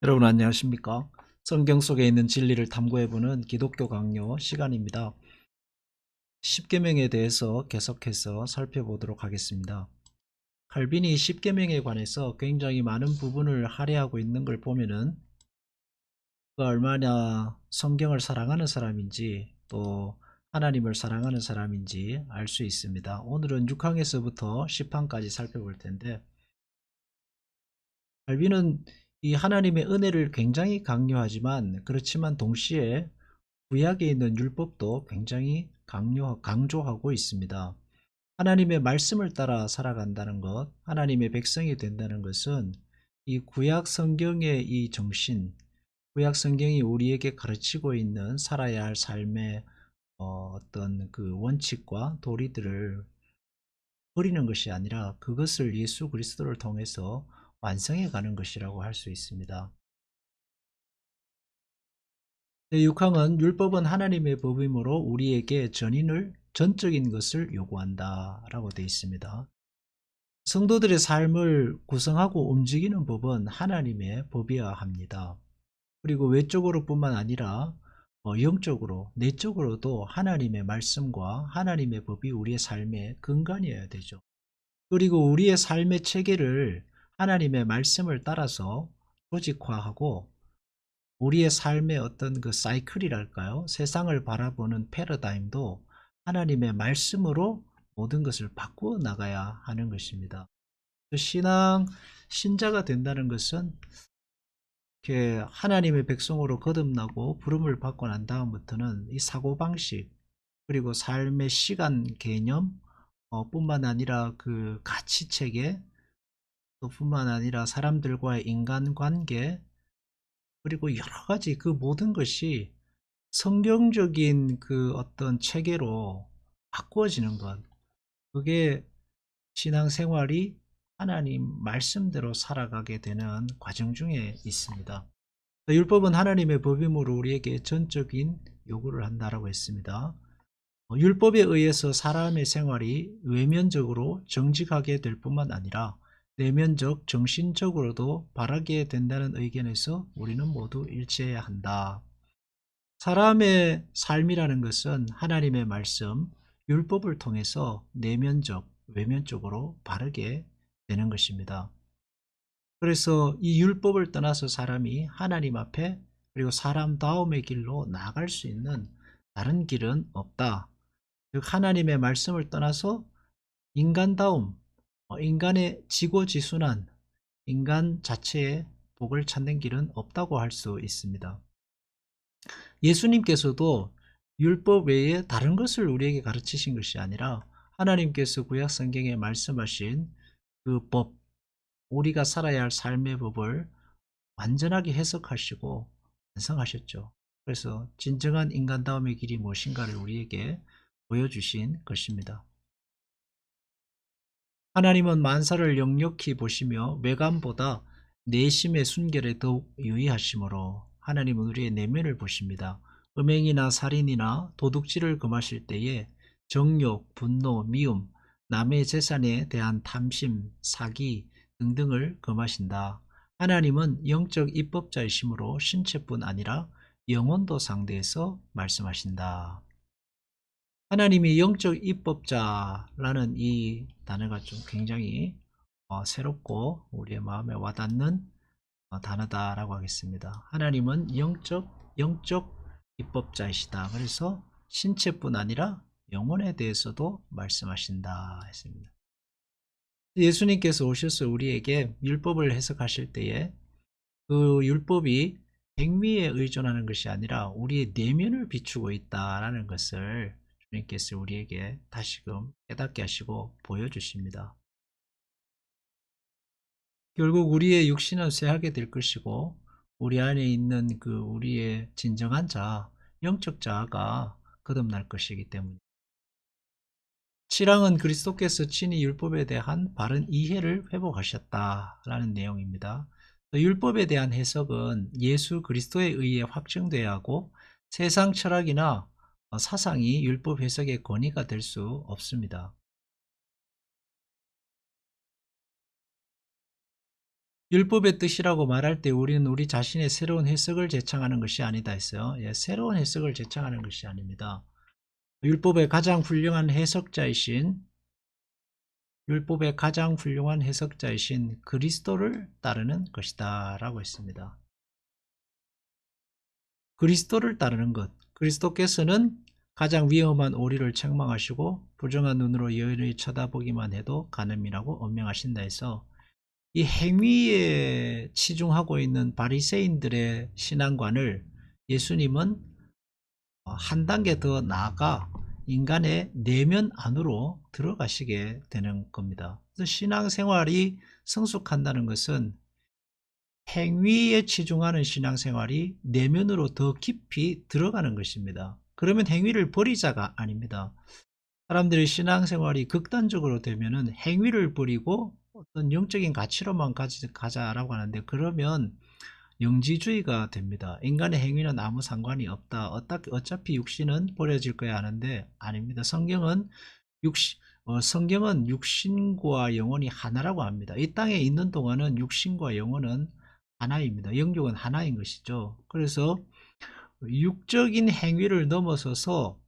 여러분 안녕하십니까? 성경 속에 있는 진리를 탐구해보는 기독교 강요 시간입니다. 십계명에 대해서 계속해서 살펴보도록 하겠습니다. 칼빈이 십계명에 관해서 굉장히 많은 부분을 할애하고 있는 걸 보면은 그가 얼마나 성경을 사랑하는 사람인지 또 하나님을 사랑하는 사람인지 알 수 있습니다. 오늘은 6항에서부터 10항까지 살펴볼 텐데 칼빈은 이 하나님의 은혜를 굉장히 강요하지만 그렇지만 동시에 구약에 있는 율법도 굉장히 강조하고 있습니다. 하나님의 말씀을 따라 살아간다는 것, 하나님의 백성이 된다는 것은 이 구약 성경의 이 정신, 구약 성경이 우리에게 가르치고 있는 살아야 할 삶의 어떤 그 원칙과 도리들을 버리는 것이 아니라 그것을 예수 그리스도를 통해서 완성해 가는 것이라고 할 수 있습니다. 제6항은 율법은 하나님의 법이므로 우리에게 전적인 것을 요구한다 라고 되어 있습니다. 성도들의 삶을 구성하고 움직이는 법은 하나님의 법이어야 합니다. 그리고 외적으로 뿐만 아니라 영적으로, 내적으로도 하나님의 말씀과 하나님의 법이 우리의 삶의 근간이어야 되죠. 그리고 우리의 삶의 체계를 하나님의 말씀을 따라서 조직화하고 우리의 삶의 어떤 그 사이클이랄까요? 세상을 바라보는 패러다임도 하나님의 말씀으로 모든 것을 바꾸어 나가야 하는 것입니다. 신자가 된다는 것은 이렇게 하나님의 백성으로 거듭나고 부름을 받고 난 다음부터는 이 사고방식, 그리고 삶의 시간 개념, 뿐만 아니라 그 가치체계, 또 뿐만 아니라 사람들과의 인간관계, 그리고 여러 가지 그 모든 것이 성경적인 그 어떤 체계로 바꾸어지는 것. 그게 신앙생활이 하나님 말씀대로 살아가게 되는 과정 중에 있습니다. 율법은 하나님의 법이므로 우리에게 전적인 요구를 한다라고 했습니다. 율법에 의해서 사람의 생활이 외면적으로 정직하게 될 뿐만 아니라 내면적, 정신적으로도 바라게 된다는 의견에서 우리는 모두 일치해야 한다. 사람의 삶이라는 것은 하나님의 말씀, 율법을 통해서 내면적, 외면적으로 바르게 되는 것입니다. 그래서 이 율법을 떠나서 사람이 하나님 앞에 그리고 사람다움의 길로 나아갈 수 있는 다른 길은 없다. 즉 하나님의 말씀을 떠나서 인간다움, 인간의 지고지순한 인간 자체의 복을 찾는 길은 없다고 할 수 있습니다. 예수님께서도 율법 외에 다른 것을 우리에게 가르치신 것이 아니라 하나님께서 구약 성경에 말씀하신 그 법, 우리가 살아야 할 삶의 법을 완전하게 해석하시고 완성하셨죠. 그래서 진정한 인간다움의 길이 무엇인가를 우리에게 보여주신 것입니다. 하나님은 만사를 역력히 보시며 외관보다 내심의 순결에 더욱 유의하시므로 하나님은 우리의 내면을 보십니다. 음행이나 살인이나 도둑질을 금하실 때에 정욕, 분노, 미움, 남의 재산에 대한 탐심, 사기 등등을 금하신다. 하나님은 영적 입법자이시므로 신체뿐 아니라 영혼도 상대해서 말씀하신다. 하나님이 영적 입법자라는 이 단어가 좀 굉장히 새롭고 우리의 마음에 와닿는 단어다라고 하겠습니다. 하나님은 영적 입법자이시다. 그래서 신체뿐 아니라 영혼에 대해서도 말씀하신다 했습니다. 예수님께서 오셔서 우리에게 율법을 해석하실 때에 그 율법이 행위에 의존하는 것이 아니라 우리의 내면을 비추고 있다라는 것을 주님께서 우리에게 다시금 깨닫게 하시고 보여주십니다. 결국 우리의 육신은 쇠하게 될 것이고 우리 안에 있는 그 우리의 진정한 자아, 영적 자아가 거듭날 것이기 때문입니다. 7항은 그리스도께서 친히 율법에 대한 바른 이해를 회복하셨다라는 내용입니다. 율법에 대한 해석은 예수 그리스도에 의해 확정돼야 하고 세상 철학이나 사상이 율법 해석의 권위가 될 수 없습니다. 율법의 뜻이라고 말할 때 우리는 우리 자신의 새로운 해석을 제창하는 것이 아니다 했어요. 예, 새로운 해석을 제창하는 것이 아닙니다. 율법의 가장 훌륭한 해석자이신 율법의 가장 훌륭한 해석자이신 그리스도를 따르는 것이다 라고 했습니다. 그리스도를 따르는 것. 그리스도께서는 가장 위험한 오리를 책망하시고 부정한 눈으로 여인을 쳐다보기만 해도 간음이라고 언명하신다 해서 이 행위에 치중하고 있는 바리새인들의 신앙관을 예수님은 한 단계 더 나아가 인간의 내면 안으로 들어가시게 되는 겁니다. 그래서 신앙생활이 성숙한다는 것은 행위에 치중하는 신앙생활이 내면으로 더 깊이 들어가는 것입니다. 그러면 행위를 버리자가 아닙니다. 사람들이 신앙생활이 극단적으로 되면은 행위를 버리고 어떤 영적인 가치로만 가자라고 하는데, 그러면 영지주의가 됩니다. 인간의 행위는 아무 상관이 없다. 어차피 육신은 버려질 거야 하는데 아닙니다. 성경은 육신과 영혼이 하나라고 합니다. 이 땅에 있는 동안은 육신과 영혼은 하나입니다. 영육은 하나인 것이죠. 그래서 육적인 행위를 넘어서서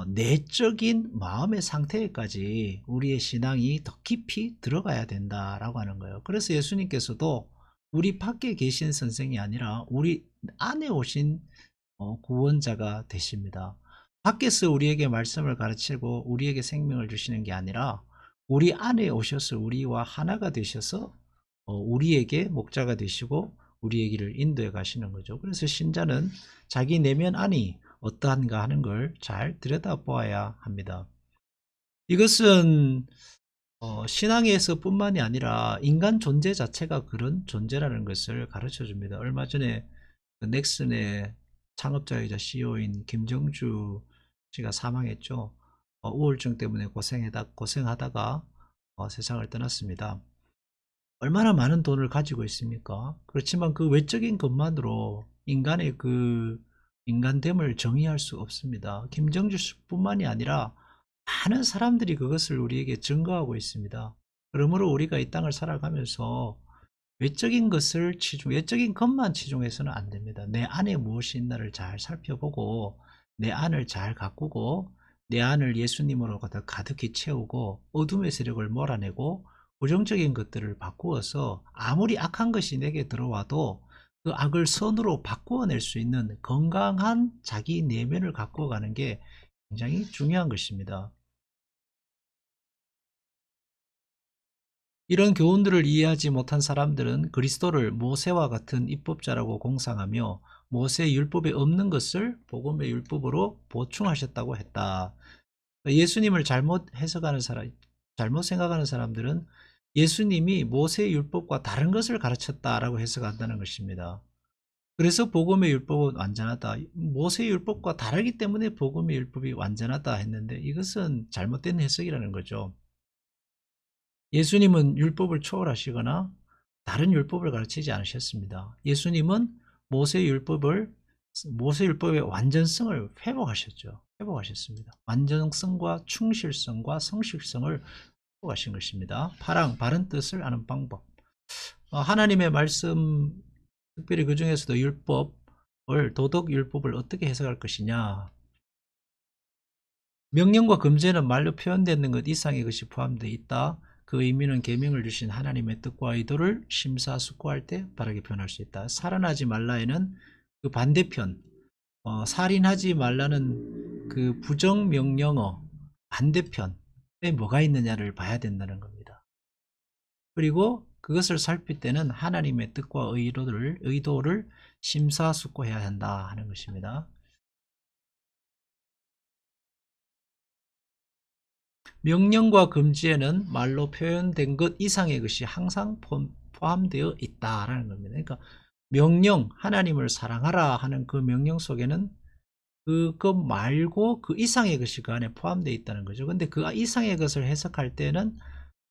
내적인 마음의 상태에까지 우리의 신앙이 더 깊이 들어가야 된다라고 하는 거예요. 그래서 예수님께서도 우리 밖에 계신 선생이 아니라 우리 안에 오신 구원자가 되십니다. 밖에서 우리에게 말씀을 가르치고 우리에게 생명을 주시는 게 아니라 우리 안에 오셔서 우리와 하나가 되셔서 우리에게 목자가 되시고 우리의 길을 인도해 가시는 거죠. 그래서 신자는 자기 내면 안이 어떠한가 하는 걸 잘 들여다보아야 합니다. 이것은 신앙에서 뿐만이 아니라 인간 존재 자체가 그런 존재라는 것을 가르쳐 줍니다. 얼마 전에 그 넥슨의 창업자이자 CEO인 김정주 씨가 사망했죠. 우울증 때문에 고생하다가 세상을 떠났습니다. 얼마나 많은 돈을 가지고 있습니까? 그렇지만 그 외적인 것만으로 인간의 그 인간됨을 정의할 수 없습니다. 김정주 씨뿐만이 아니라 많은 사람들이 그것을 우리에게 증거하고 있습니다. 그러므로 우리가 이 땅을 살아가면서 외적인 것만 치중해서는 안 됩니다. 내 안에 무엇이 있나를 잘 살펴보고 내 안을 잘 가꾸고 내 안을 예수님으로 가득히 채우고 어둠의 세력을 몰아내고 부정적인 것들을 바꾸어서 아무리 악한 것이 내게 들어와도 그 악을 선으로 바꾸어낼 수 있는 건강한 자기 내면을 가꾸어 가는 게 굉장히 중요한 것입니다. 이런 교훈들을 이해하지 못한 사람들은 그리스도를 모세와 같은 입법자라고 공상하며 모세 율법에 없는 것을 복음의 율법으로 보충하셨다고 했다. 예수님을 잘못 생각하는 사람들은 예수님이 모세 율법과 다른 것을 가르쳤다라고 해석한다는 것입니다. 그래서 복음의 율법은 완전하다. 모세 율법과 다르기 때문에 복음의 율법이 완전하다 했는데 이것은 잘못된 해석이라는 거죠. 예수님은 율법을 초월하시거나 다른 율법을 가르치지 않으셨습니다. 예수님은 모세 율법의 완전성을 회복하셨습니다. 완전성과 충실성과 성실성을 회복하신 것입니다. 바른 뜻을 아는 방법. 하나님의 말씀, 특별히 그 중에서도 도덕 율법을 어떻게 해석할 것이냐. 명령과 금지는 말로 표현되는 것 이상의 것이 포함되어 있다. 그 의미는 계명을 주신 하나님의 뜻과 의도를 심사숙고할 때 바르게 표현할 수 있다. 살인하지 말라에는 그 반대편, 살인하지 말라는 그 부정명령어 반대편에 뭐가 있느냐를 봐야 된다는 겁니다. 그리고 그것을 살필 때는 하나님의 뜻과 의도를 심사숙고해야 한다 하는 것입니다. 명령과 금지에는 말로 표현된 것 이상의 것이 항상 포함되어 있다라는 겁니다. 그러니까 명령, 하나님을 사랑하라 하는 그 명령 속에는 그것 말고 그 이상의 것이 그 안에 포함되어 있다는 거죠. 근데 그 이상의 것을 해석할 때는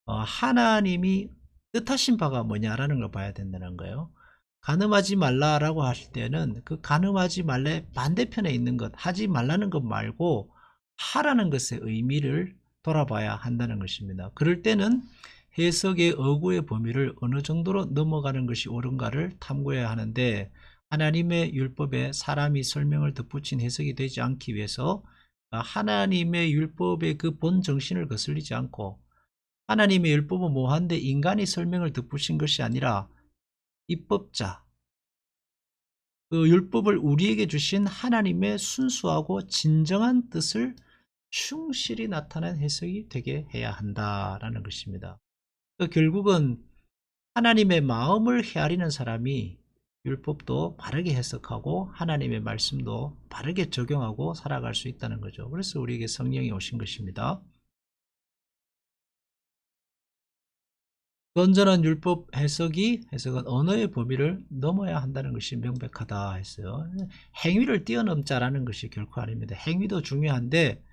하나님이 뜻하신 바가 뭐냐라는 걸 봐야 된다는 거예요. 간음하지 말라라고 하실 때는 그 간음하지 말래 반대편에 있는 것, 하지 말라는 것 말고 하라는 것의 의미를 돌아봐야 한다는 것입니다. 그럴 때는 해석의 어구의 범위를 어느 정도로 넘어가는 것이 옳은가를 탐구해야 하는데, 하나님의 율법에 사람이 설명을 덧붙인 해석이 되지 않기 위해서 하나님의 율법의 그 본 정신을 거슬리지 않고, 하나님의 율법은 뭐한데 인간이 설명을 덧붙인 것이 아니라 입법자, 그 율법을 우리에게 주신 하나님의 순수하고 진정한 뜻을 충실히 나타낸 해석이 되게 해야 한다라는 것입니다. 결국은 하나님의 마음을 헤아리는 사람이 율법도 바르게 해석하고 하나님의 말씀도 바르게 적용하고 살아갈 수 있다는 거죠. 그래서 우리에게 성령이 오신 것입니다. 건전한 율법 해석은 언어의 범위를 넘어야 한다는 것이 명백하다 했어요. 행위를 뛰어넘자라는 것이 결코 아닙니다. 행위도 중요한데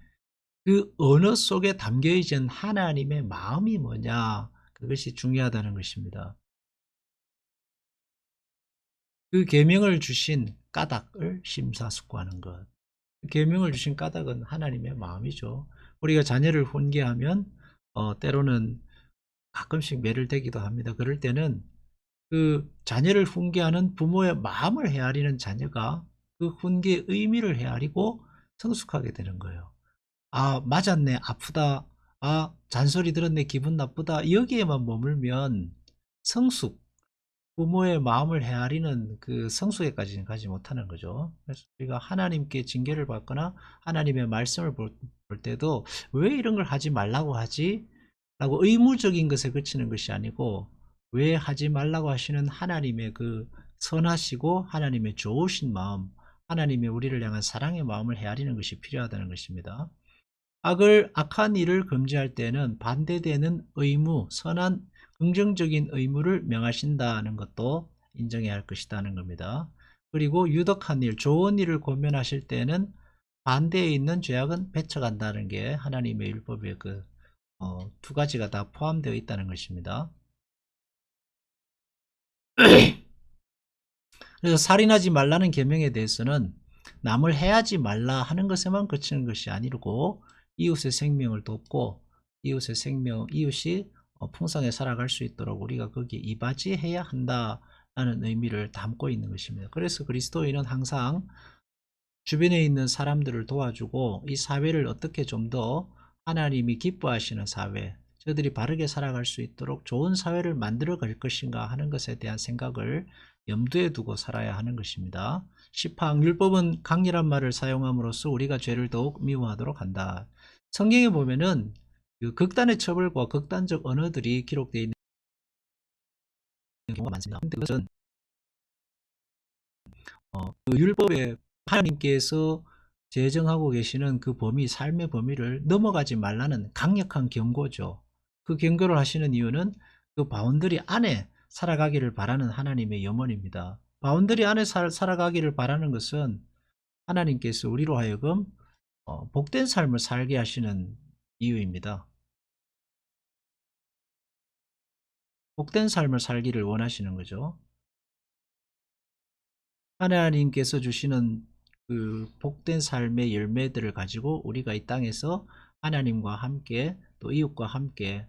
그 언어 속에 담겨 있는 하나님의 마음이 뭐냐, 그것이 중요하다는 것입니다. 그 계명을 주신 까닭을 심사숙고하는 것. 계명을 주신 까닭은 하나님의 마음이죠. 우리가 자녀를 훈계하면 때로는 가끔씩 매를 대기도 합니다. 그럴 때는 그 자녀를 훈계하는 부모의 마음을 헤아리는 자녀가 그 훈계의 의미를 헤아리고 성숙하게 되는 거예요. 아, 맞았네, 아프다, 아, 잔소리 들었네, 기분 나쁘다, 여기에만 머물면 성숙, 부모의 마음을 헤아리는 그 성숙에까지는 가지 못하는 거죠. 그래서 우리가 하나님께 징계를 받거나 하나님의 말씀을 볼 때도 왜 이런 걸 하지 말라고 하지? 라고 의무적인 것에 그치는 것이 아니고, 왜 하지 말라고 하시는 하나님의 그 선하시고 하나님의 좋으신 마음, 하나님의 우리를 향한 사랑의 마음을 헤아리는 것이 필요하다는 것입니다. 악한 일을 금지할 때는 반대되는 의무, 선한 긍정적인 의무를 명하신다는 것도 인정해야 할 것이라는 겁니다. 그리고 유덕한 일, 좋은 일을 권면하실 때는 반대에 있는 죄악은 배척한다는 게 하나님의 율법의 두 가지가 다 포함되어 있다는 것입니다. 그래서 살인하지 말라는 계명에 대해서는 남을 해하지 말라 하는 것에만 그치는 것이 아니고, 이웃의 생명을 돕고 이웃이 풍성하게 살아갈 수 있도록 우리가 거기에 이바지해야 한다는 의미를 담고 있는 것입니다. 그래서 그리스도인은 항상 주변에 있는 사람들을 도와주고, 이 사회를 어떻게 좀 더 하나님이 기뻐하시는 사회, 저들이 바르게 살아갈 수 있도록 좋은 사회를 만들어 갈 것인가 하는 것에 대한 생각을 염두에 두고 살아야 하는 것입니다. 시팡, 율법은 강렬한 말을 사용함으로써 우리가 죄를 더욱 미워하도록 한다. 성경에 보면은 그 극단의 처벌과 극단적 언어들이 기록되어 있는 경우가 많습니다. 근데 그것은 그 율법에 하나님께서 제정하고 계시는 그 범위, 삶의 범위를 넘어가지 말라는 강력한 경고죠. 그 경고를 하시는 이유는 그 바운더리 안에 살아가기를 바라는 하나님의 염원입니다. 바운더리 안에 살아가기를 바라는 것은 하나님께서 우리로 하여금 복된 삶을 살게 하시는 이유입니다. 복된 삶을 살기를 원하시는 거죠. 하나님께서 주시는 그 복된 삶의 열매들을 가지고 우리가 이 땅에서 하나님과 함께 또 이웃과 함께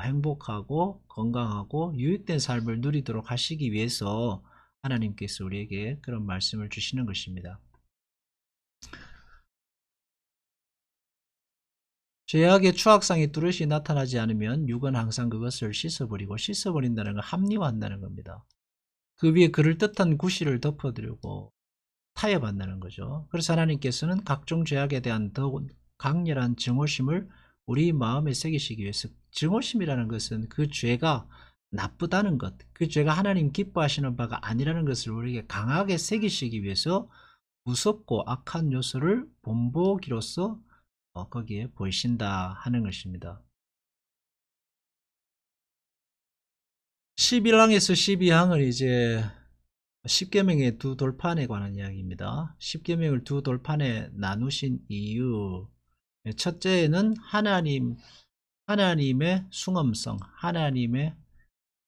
행복하고 건강하고 유익된 삶을 누리도록 하시기 위해서 하나님께서 우리에게 그런 말씀을 주시는 것입니다. 죄악의 추악상이 뚜렷이 나타나지 않으면 육은 항상 그것을 씻어버린다는 걸 합리화한다는 겁니다. 그 위에 그럴듯한 구실을 덮어드리고 타협한다는 거죠. 그래서 하나님께서는 각종 죄악에 대한 더욱 강렬한 증오심을 우리 마음에 새기시기 위해서, 증오심이라는 것은 그 죄가 나쁘다는 것, 그 죄가 하나님 기뻐하시는 바가 아니라는 것을 우리에게 강하게 새기시기 위해서 무섭고 악한 요소를 본보기로서 거기에 보이신다 하는 것입니다. 11항에서 12항은 이제 10계명의 두 돌판에 관한 이야기입니다. 10계명을 두 돌판에 나누신 이유, 첫째는 하나님의 숭엄성,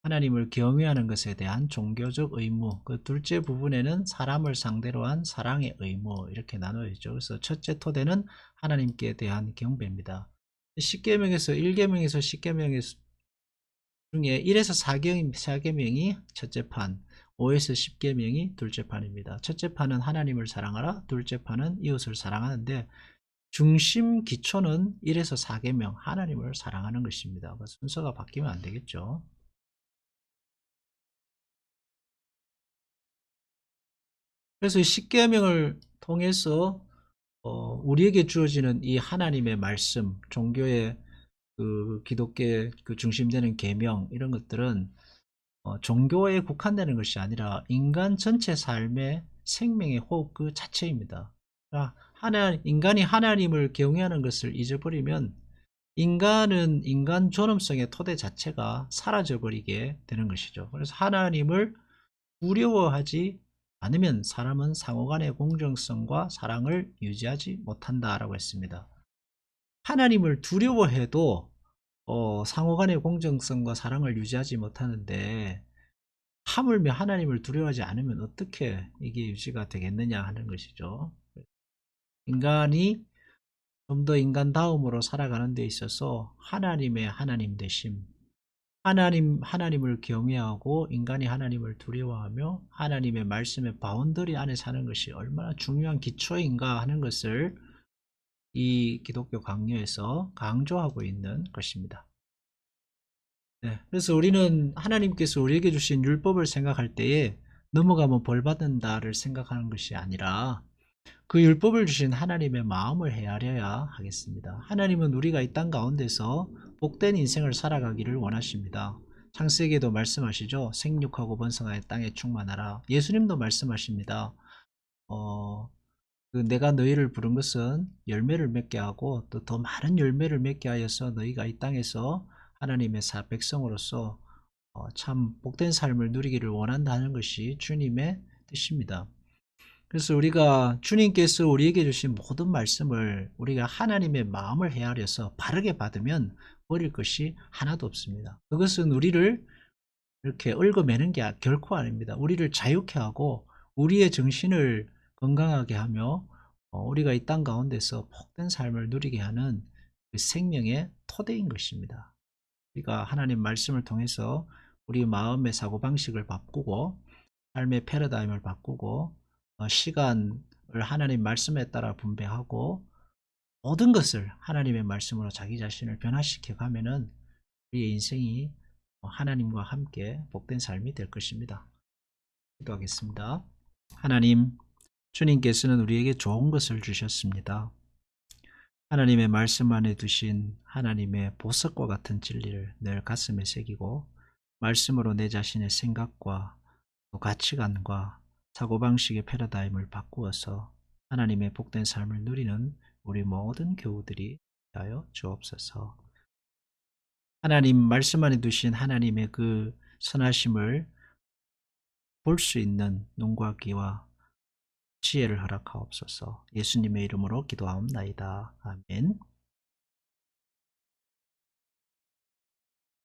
하나님을 경외하는 것에 대한 종교적 의무, 그 둘째 부분에는 사람을 상대로 한 사랑의 의무, 이렇게 나누어있죠. 그래서 첫째 토대는 하나님께 대한 경배입니다. 10계명에서 1계명에서 10계명에서 중에 1에서 4계명이 첫째 판, 5에서 10계명이 둘째 판입니다. 첫째 판은 하나님을 사랑하라, 둘째 판은 이웃을 사랑하는데 중심 기초는 1에서 4계명 하나님을 사랑하는 것입니다. 순서가 바뀌면 안 되겠죠. 그래서 이 10계명을 통해서 우리에게 주어지는 이 하나님의 말씀, 종교의 그 기독교의 그 중심되는 계명 이런 것들은 종교에 국한되는 것이 아니라 인간 전체 삶의 생명의 호흡 그 자체입니다. 그러니까 인간이 하나님을 경외하는 것을 잊어버리면 인간은 인간 존엄성의 토대 자체가 사라져버리게 되는 것이죠. 그래서 하나님을 두려워하지 않으면 사람은 상호간의 공정성과 사랑을 유지하지 못한다라고 했습니다. 하나님을 두려워해도 상호간의 공정성과 사랑을 유지하지 못하는데 하물며 하나님을 두려워하지 않으면 어떻게 이게 유지가 되겠느냐 하는 것이죠. 인간이 좀 더 인간다움으로 살아가는 데 있어서 하나님의 하나님 되심, 하나님을 경외하고 인간이 하나님을 두려워하며 하나님의 말씀의 바운더리 안에 사는 것이 얼마나 중요한 기초인가 하는 것을 이 기독교 강요에서 강조하고 있는 것입니다. 네, 그래서 우리는 하나님께서 우리에게 주신 율법을 생각할 때에 넘어가면 벌 받는다를 생각하는 것이 아니라 그 율법을 주신 하나님의 마음을 헤아려야 하겠습니다. 하나님은 우리가 이 땅 가운데서 복된 인생을 살아가기를 원하십니다. 창세기에도 말씀하시죠. 생육하고 번성하여 땅에 충만하라. 예수님도 말씀하십니다. 내가 너희를 부른 것은 열매를 맺게 하고 또 더 많은 열매를 맺게 하여서 너희가 이 땅에서 하나님의 백성으로서 참 복된 삶을 누리기를 원한다는 것이 주님의 뜻입니다. 그래서 우리가 주님께서 우리에게 주신 모든 말씀을 우리가 하나님의 마음을 헤아려서 바르게 받으면 버릴 것이 하나도 없습니다. 그것은 우리를 이렇게 얽어매는 게 결코 아닙니다. 우리를 자유케 하고 우리의 정신을 건강하게 하며 우리가 이 땅 가운데서 복된 삶을 누리게 하는 그 생명의 토대인 것입니다. 우리가 하나님 말씀을 통해서 우리 마음의 사고방식을 바꾸고 삶의 패러다임을 바꾸고 시간을 하나님 말씀에 따라 분배하고 모든 것을 하나님의 말씀으로 자기 자신을 변화시켜 가면은 우리의 인생이 하나님과 함께 복된 삶이 될 것입니다. 기도하겠습니다. 하나님, 주님께서는 우리에게 좋은 것을 주셨습니다. 하나님의 말씀 안에 두신 하나님의 보석과 같은 진리를 늘 가슴에 새기고 말씀으로 내 자신의 생각과 또 가치관과 사고방식의 패러다임을 바꾸어서 하나님의 복된 삶을 누리는 우리 모든 교우들이 되어 주옵소서. 하나님 말씀 안에 두신 하나님의 그 선하심을 볼 수 있는 눈과 귀와 지혜를 허락하옵소서. 예수님의 이름으로 기도하옵나이다. 아멘.